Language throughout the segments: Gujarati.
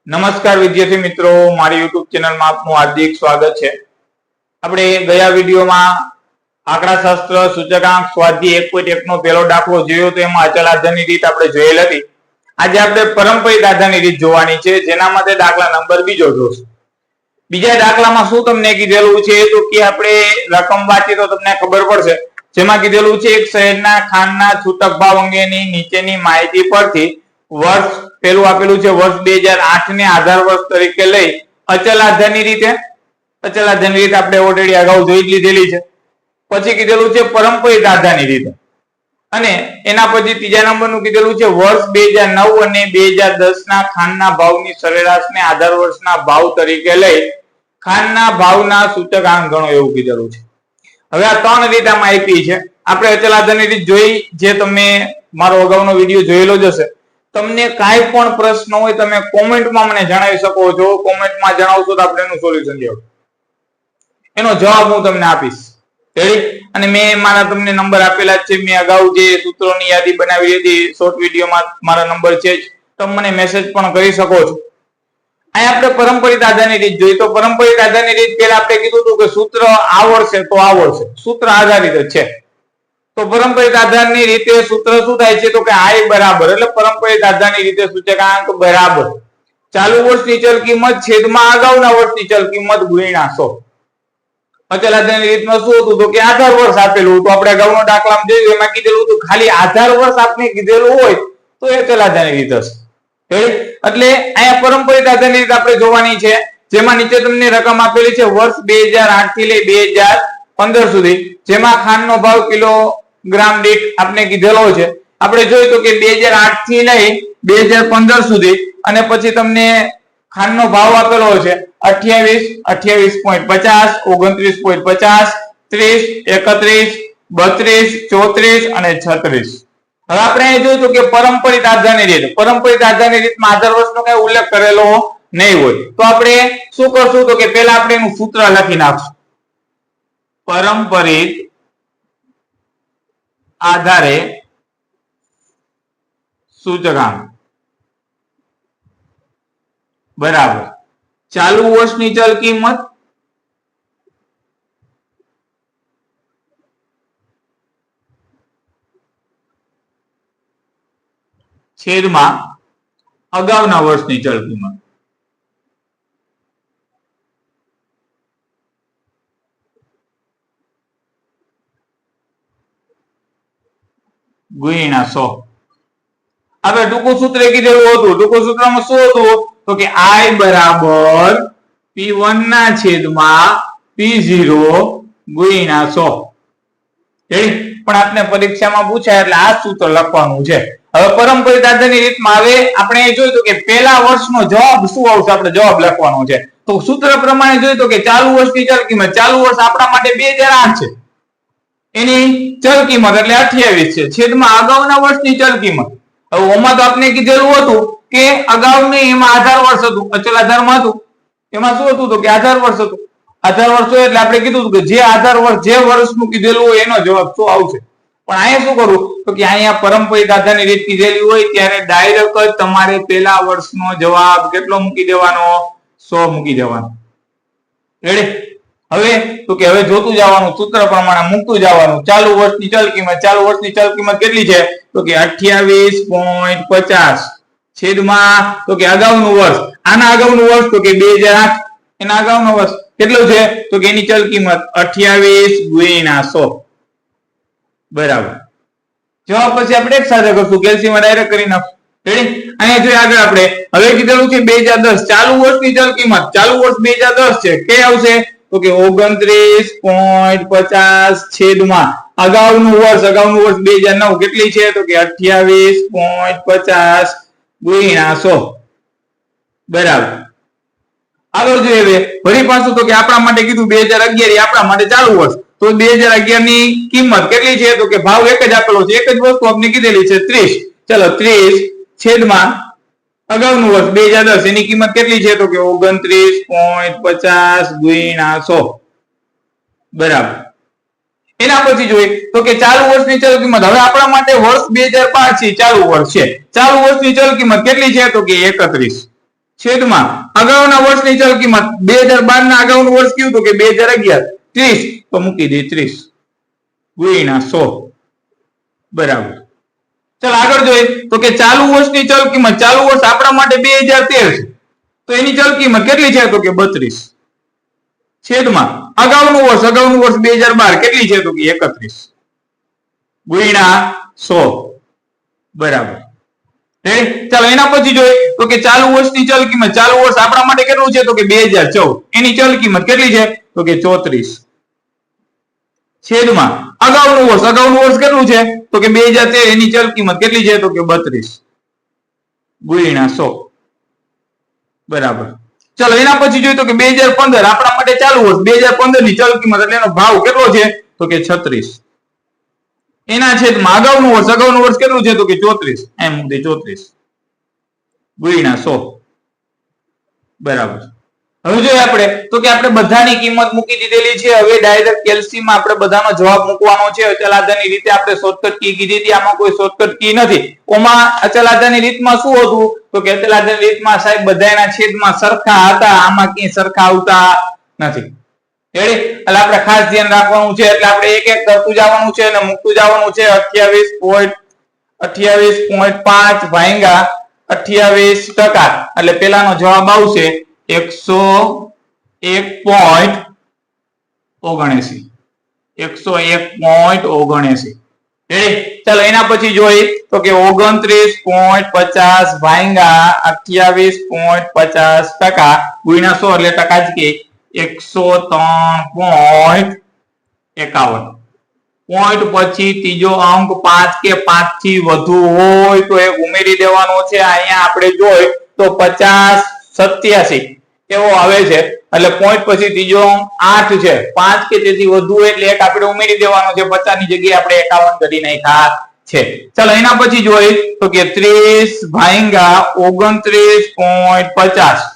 નમસ્કાર વિદ્યાર્થી મિત્રો, મારી YouTube ચેનલમાં આપનું હાર્દિક સ્વાગત છે। આપણે ગયા વિડીયોમાં આંકડાશાસ્ત્ર સૂચકાંક સ્વાધ્યાય 1.1 નો પહેલો દાખલો જોયો તો એમાં અચલ આધારની રીત આપણે જોયેલ હતી। આજે આપણે પરંપરિત આધારની રીત જોવાની છે, જેના માટે દાખલા નંબર બીજો જોશું। બીજા દાખલામાં શું તમને કીધેલું છે તો કે આપણે રકમ વાંચીએ તો તમને ખબર પડશે। જેમાં કીધેલું છે એક શહેરના ખાંડના છૂટક ભાવ અંગેની નીચેની માહિતી પરથી વર્ષ પેલું આપેલું છે વર્ષ 2008 ને આધાર વર્ષ તરીકે લઈ અચલ આધારની રીતે આપણે ઓલરેડી અગાઉ જોઈ લીધેલી છે। પછી કીધેલું છે પરંપરિત આધારની રીતે, અને એના પછી ત્રીજા નંબરનું કીધેલું છે વર્ષ 2009 અને 2010 ના ખાંડના ભાવની સરેરાશને આધાર વર્ષના ભાવ તરીકે લઈ ખાંડના ભાવના સૂચકાંક ગણો એવું કીધેલું છે। હવે આ ત્રણ રીત આમાં આપી છે। આપણે અચલ આધારની રીત જોઈ, જે તમે મારો અગાઉનો વિડીયો જોયેલો જ હશે। તમને કાઈ પણ પ્રશ્ન હોય તમે કોમેન્ટમાં મને જણાવી શકો છો। કોમેન્ટમાં જણાવશો તો આપણે એનું સોલ્યુશન દેવું, એનો જવાબ હું તમને આપીશ। અને મેં મારા તમને નંબર આપેલા છે। મેં અગાઉ જે સૂત્રોની યાદી બનાવી હતી શોર્ટ વિડીયોમાં મારા નંબર છે જ, તમે મને મેસેજ પણ કરી શકો છો। અહીં આપણે પરંપરિત આધારની રીત જોઈ તો પરંપરિત આધારની રીત પહેલા આપણે કીધું હતું કે સૂત્ર આવડશે તો આવડશે, સૂત્ર આધારિત જ છે। તો પરંપરિત આધારની રીતે સૂત્ર શું થાય છે તો કે I બરાબર, એટલે પરંપરિત આધારની રીતે સૂચકાંક બરાબર ચાલુ વર્ષની ચલ કિંમત છેદમાં અગાઉના વર્ષની ચલ કિંમત ગુણ્યા 100। અચલ આધારની રીતમાં શું હતું તો કે આધાર વર્ષ આપેલું હતું, આપણે અગાઉના દાખલામાં જોયું એમાં કીધેલું હતું ખાલી આધાર વર્ષ આપને કીધેલું હોય તો એ અચલ આધારની રીત હશે। એટલે અહીંયા પરંપરિત આધારની રીત આપણે જોવાની છે, જેમાં નીચે તમને રકમ આપેલી છે વર્ષ 2008 થી લઈ 2015 સુધી, જેમાં ખાંડનો ભાવ કિલોગ્રામ દીઠ આપણે કીધેલો છે। આપણે જોયું તો કે 2008 થી લઈ 2015 સુધી, અને પછી તમને ખાંડનો ભાવ આપેલો છે 28, 28.50, 29.50, 30, 31, 32, 34 અને 36। હવે આપણે અહીં જોયું તો કે પરંપરિત આધારની રીત, પરંપરિત આધારની રીતમાં આધાર વર્ષનો કઈ ઉલ્લેખ કરેલો નહીં હોય તો આપણે શું કરશું તો કે પહેલા આપણે એનું સૂત્ર લખી નાખશું। પરંપરિત આધારે સૂચકાંક બરાબર ચાલુ વર્ષની ચલ કિંમત છેદમાં અગાઉના વર્ષની ચલ કિંમત ગુણ્યા 100। હવે ટૂંકું સૂત્ર કીધેલું હતું, ટૂંકું સૂત્રમાં શું હતું તો કે I બરાબર P1 ના છેદમાં P0 ગુણ્યા 100। પણ આપને પરીક્ષામાં પૂછાય એટલે આ સૂત્ર લખવાનું છે। હવે પરંપરિત આધારની રીતમાં હવે આપણે એ જોયું કે પહેલા વર્ષનો જવાબ શું આવશે, આપણે જવાબ લખવાનો છે। તો સૂત્ર પ્રમાણે જોયું તો કે ચાલુ વર્ષની ચલ કિંમત, ચાલુ વર્ષ આપણા માટે 2008 છે, એની ચલ કિંમત એટલે 28 છે, છેદમાં અગાઉના વર્ષની ચલ કિંમત। હવે ઓમાં તો આપણે કીધેલું હતું કે અગાઉની એમાં આધાર વર્ષ હતું, અચલ આધારમાં હતું એમાં શું હતું તો કે આધાર વર્ષ હતું। આધાર વર્ષ હોય એટલે આપણે કીધું કે જે આધાર વર્ષ જે વર્ષનું કીધેલું હોય એનો જવાબ શું આવશે। પણ અહીંયા શું કરવું તો કે અહીંયા પરંપરિત આધારની રીત કીધેલી હોય ત્યારે ડાયરેક્ટ જ તમારે પહેલા વર્ષનો જવાબ કેટલો મૂકી દેવાનો, 100 મૂકી દેવાનો। રેડી? હવે તો કે હવે જોતું જવાનું, સૂત્ર પ્રમાણે મૂકતું જવાનું। ચાલુ વર્ષની ચલ કિંમત, ચાલુ વર્ષની ચલ કિંમત કેટલી છે તો કે 28.50 છેદમાં તો કે અગાઉનું વર્ષ, આના અગાઉનું વર્ષ તો કે 2008, એના અગાઉનું વર્ષ કેટલું છે તો કે એની ચલ કિંમત 28 ગુણ્યા 100 બરાબર। જવાબ પછી આપણે એક સાથે કરશું, કેલ્સીમાં ડાયરેક્ટ કરી નાખશું। રેડી? અહીંયા જોઈએ આગળ આપણે હવે કીધેલું છે 2010 ચાલુ વર્ષની ચલ કિંમત, ચાલુ વર્ષ 2010 છે, કે આવશે તો કે 29.50 છેદમાં અગાઉનું વર્ષ 2009 કેટલી છે તો કે 28.50 ગુણ્યા 100 બરાબર। આગળ જોઈએ ફરી પાછું તો કે આપણા માટે કીધું 2011 એ આપણા માટે ચાલુ વર્ષ, તો 2011 ની કિંમત કેટલી છે તો કે ભાવ એક જ આપેલો છે, એક જ વસ્તુ આપણે કીધેલી છે 30। ચલો 30 છેદમાં અગાઉનું વર્ષ 2010 એની કિંમત કેટલી છે તો કે 29.50 ગુણ્યા 100 બરાબર। એના પછી જોઈએ તો કે ચાલુ વર્ષની ચલ કિંમત, હવે આપણા માટે વર્ષ 2005 છે, ચાલુ વર્ષ છે, ચાલુ વર્ષની ચલ કિંમત કેટલી છે તો કે 31। છેદમાં અગાઉના વર્ષની ચલ કિંમત 2012 ના અગાઉનું વર્ષ કયું તો કે 2011 30 તો મૂકી દે 30 ગુણ્યા 100 બરાબર. ચાલ આગળ જોઈએ તો કે ચાલુ વર્ષની ચલ કિંમત, ચાલુ વર્ષ આપણા માટે 2013 છે તો એની ચલ કિંમત કેટલી છે તો કે 32 છેદમાં અગાઉનું વર્ષ 2012 કેટલી છે તો કે 31 ગુણ્યા 100 બરાબર. ચાલો એના પછી જોઈએ તો કે ચાલુ વર્ષની ચલ કિંમત, ચાલુ વર્ષ આપણા માટે કેટલું છે તો કે 2014 એની ચલ કિંમત કેટલી છે તો કે 34 છેદમાં અગાઉનું વર્ષ કેટલું છે તો કે 2013 એની ચલ કિંમત કેટલી છે તો કે 32 ગુણ્યા 100 બરાબર. ચાલો એના પછી જોઈએ તો કે 2015 આપણા માટે ચાલુ વર્ષ 2015 ની ચલ કિંમત એટલે એનો ભાવ કેટલો છે તો કે 36 એના છેદમાં અગાઉનું વર્ષ કેટલું છે તો કે 34 એમ મૂકી દે 34 ગુણ્યા 100 બરાબર. હવે જોઈએ આપણે તો કે આપણે બધાની કિંમત મૂકી દીધેલી છે. હવે ડાયરેક્ટ કેલ્સીમાં આપણે બધાનો જવાબ મૂકવાનો છે. અચલ આધારની રીતે આપણે શોર્ટકટ કી કીધી હતી, આમાં કોઈ શોર્ટકટ કી નથી. ઓમાં અચલ આધારની રીતમાં શું હતું તો કે અચલ આધારની રીતમાં સાહેબ બધાના છેદમાં સરખા હતા, આમાં ક્યાંય સરખા આવતા નથી. એટલે આપણે ખાસ ધ્યાન રાખવાનું છે. એટલે આપણે એક એક કરતું જવાનું છે અને મૂકતું જવાનું છે. 28.5 ભાગ્યા 28% એટલે પેલાનો જવાબ આવશે 101.79 101.79. ચાલો એના પછી જોઈએ તો કે 29.50 ભાગ્યા 28.50% ગુણ્યા 100 એટલે ટકા જ કે 103.51. પોઈન્ટ પછી ત્રીજો અંક 5 કે 5 થી વધુ હોય તો એ ઉમેરી દેવાનો છે. અહીંયા આપણે જોઈ તો 50 87 એવો આવે છે એટલે પોઈન્ટ પછી ત્રીજો અંક 8 છે. 5 કે તેથી વધુ એટલે એક આપણે ઉમેરી દેવાનો છે. 50 ની જગ્યાએ આપણે 51 કરી નાખ્યા છે. ચાલો એના પછી જોઈએ તો કે 30 ભાગ્યા 29.50%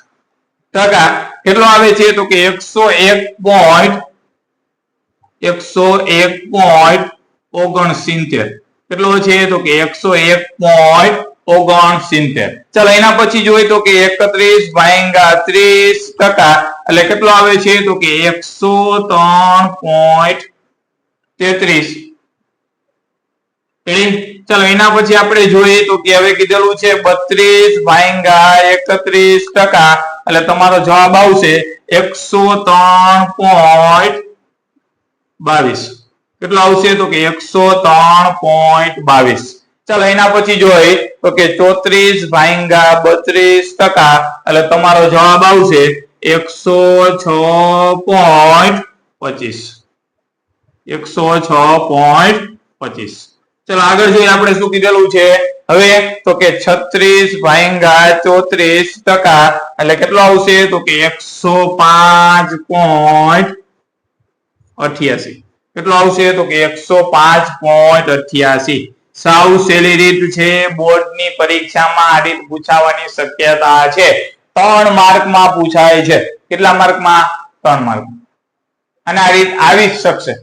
કેટલો આવે છે તો કે 101.69 કેટલો છે તો કે 101.69. ચાલો એના પછી જોઈએ તો કે 31 ભાગ્યા 30% એટલે કેટલો આવે છે તો કે 103.33. ચાલો એના પછી આપણે જોઈએ તો કે હવે કીધેલું છે 32 ભાગ્યા 31% એટલે તમારો જવાબ આવશે 103.22. કેટલો આવશે તો કે 103.22. ચાલો એના પછી જોઈએ તો કે 34 ભાગ્યા 32% એટલે તમારો જવાબ આવશે 106.25. 106.25. ચાલો આગળ જોઈએ આપણે શું કીધેલું છે હવે તો કે 36 ભાગ્યા 34% એટલે કેટલો આવશે તો કે 105.88. કેટલો આવશે તો કે 105.88. સાવ સહેલી રીત છે. બોર્ડની પરીક્ષામાં આ રીત પૂછાવાની શક્યતા છે. 3 માર્કમાં પૂછાય છે. કેટલા માર્કમાં 3 માર્ક. અને આ રીત આવી જ શકશે.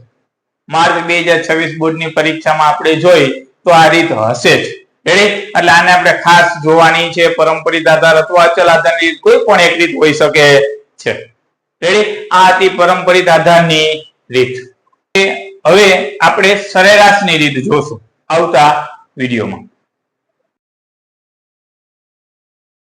માર્ચ 2026 બોર્ડની પરીક્ષામાં આપણે જોઈ તો આ રીત હશે જ. એટલે આને આપણે ખાસ જોવાની છે. પરંપરિત આધાર અથવા અચલ આધારની રીત કોઈ પણ એક રીત હોઈ શકે છે. આ હતી પરંપરિત આધારની રીત. હવે આપણે સરેરાશની રીત જોશું આવતા વિડીયોમાં.